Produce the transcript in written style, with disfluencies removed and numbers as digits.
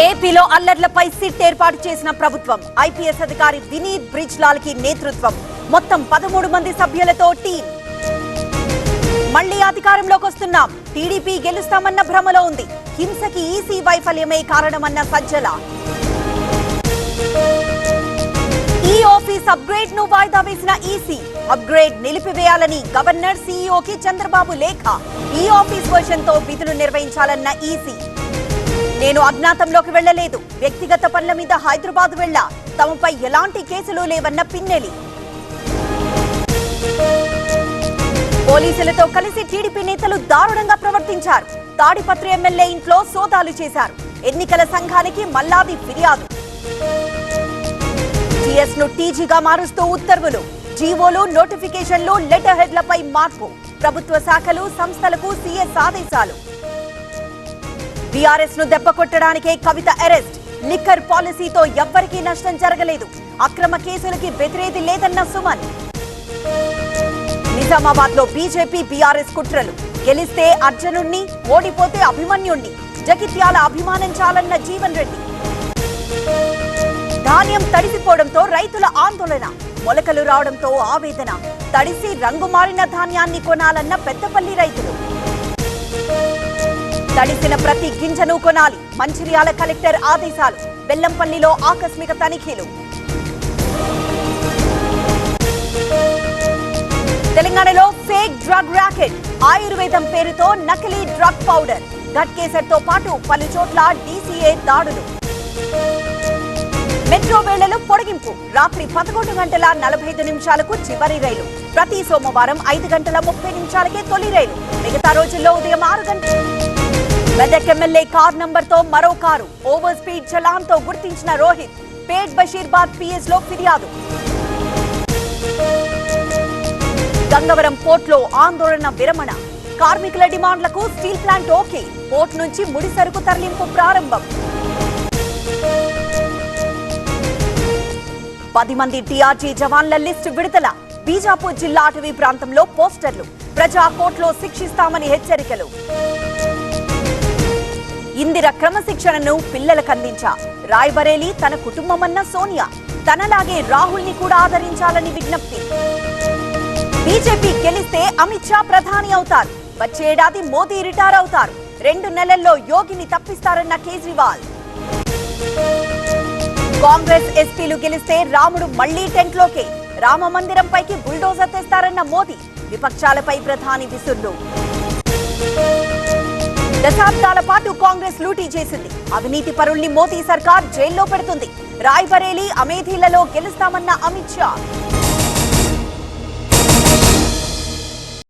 ఏపీలో అల్లర్లపై సిట్ ఏర్పాటు చేసిన ప్రభుత్వం ఐపీఎస్ అధికారి వినీత్ బ్రిజ్లాల్ కి నేతృత్వం మొత్తం 13 మంది సభ్యులతో టీం మళ్లీ అధికారంలోకి వస్తున్నాం టీడీపీ గెలుస్తామన్న భ్రమలో ఉంది హింసకి ఈసీ వైఫల్యమే కారణమన్న సజ్జల ఈ ఆఫీస్ అప్గ్రేడ్ ను వాయిదా వేసిన ఈసీ అప్గ్రేడ్ నిలిపివేయాలని గవర్నర్ సీఈఓకి చంద్రబాబు లేఖ ఈ ఆఫీస్ వర్షన్ తో విధులు నిర్వహించాలన్న ఈసీ నేను అజ్ఞాతంలోకి వెళ్లలేదు వ్యక్తిగత పనుల మీద హైదరాబాద్ వెళ్లా తమపై ఎలాంటి కేసులు లేవన్న పిన్నెలి పోలీసులతో కలిసి టీడీపీ నేతలు దారుణంగా ప్రవర్తించారు తాడిపత్రి ఎమ్మెల్యే ఇంట్లో సోదాలు చేశారు ఎన్నికల సంఘానికి మల్లాది ఫిర్యాదు టీఎస్ ను టీజీగా మారుస్తూ ఉత్తర్వులు జీవోలు నోటిఫికేషన్లు లెటర్ హెడ్లపై మార్పు ప్రభుత్వ శాఖలు సంస్థలకు సీఎస్ ఆదేశాలు బీఆర్ఎస్ ను దెబ్బ కొట్టడానికే కవిత అరెస్ట్ లిక్కర్ పాలసీతో ఎవ్వరికీ నష్టం జరగలేదు అక్రమ కేసులకి బెదిరేది లేదన్న సుమన్ నిజామాబాద్ లో బీజేపీ బీఆర్ఎస్ కుట్రలు గెలిస్తే అర్జునుణ్ణి ఓడిపోతే అభిమన్యుణ్ణి జగిత్యాల అభిమానం చాలన్న జీవన్ రెడ్డి ధాన్యం తడిసిపోవడంతో రైతుల ఆందోళన మొలకలు రావడంతో ఆవేదన తడిసి రంగు మారిన ధాన్యాన్ని కొనాలన్న పెద్దపల్లి రైతులు తడిసిన ప్రతి గింజను కొనాలి మంచిర్యాల కలెక్టర్ ఆదేశాలు బెల్లంపల్లిలో ఆకస్మిక తనిఖీలు తెలంగాణలో ఫేక్ డ్రగ్ ర్యాకెట్ ఆయుర్వేదం పేరుతో నకిలీ డ్రగ్ పౌడర్ గట్కేసర్ తో పాటు పలు చోట్ల డీసీఏ దాడులు మెట్రో వేళలు పొడిగింపు రాత్రి 11 గంటల 45 నిమిషాలకు చివరి రైలు ప్రతి సోమవారం 5 గంటల 30 నిమిషాలకే తొలి రైలు మిగతా రోజుల్లో ఉదయం 6 గంటలు మెదక్ ఎమ్మెల్యే కార్ నంబర్ తో మరో కారు ఓవర్ స్పీడ్ చలాన్ తో గుర్తించిన రోహిత్ పేట్ బషీర్బాద్ పిఎస్ లో ఫిర్యాదు గంగవరం పోర్ట్ లో ఆందోళన విరమణ కార్మికుల డిమాండ్లకు స్టీల్ ప్లాంట్ ఓకే పోర్ట్ నుంచి ముడి సరుకు తరలింపు ప్రారంభం 10 మంది టీఆర్జీ జవాన్ల లిస్టు విడుదల బీజాపూర్ జిల్లా అటవీ ప్రాంతంలో పోస్టర్లు ప్రజా కోర్టులో శిక్షిస్తామని హెచ్చరికలు ఇందిర క్రమశిక్షణను పిల్లలకు అందించా రాయ్బరేలీ తన కుటుంబమన్న సోనియా తనలాగే రాహుల్ ని కూడా ఆదరించాలని విజ్ఞప్తి బీజేపీ గెలిస్తే అమిత్ షా ప్రధాని అవుతారు వచ్చే ఏడాది మోదీ రిటైర్ అవుతారు 2 నెలల్లో యోగిని తప్పిస్తారన్న కేజ్రీవాల్ కాంగ్రెస్ ఎస్పీలు గెలిస్తే రాముడు మళ్లీ టెంట్ లోకే రామ మందిరం పైకి బుల్డోజర్ తెస్తారన్న మోదీ విపక్షాలపై ప్రధాని విసుర్లు దశాబ్దాల పాటు కాంగ్రెస్ లూటీ చేసింది అవినీతి పరుల్ని మోదీ సర్కార్ జైల్లో పెడుతుంది రాయ్బరేలీ అమేథీలలో గెలుస్తామన్న అమిత్ షా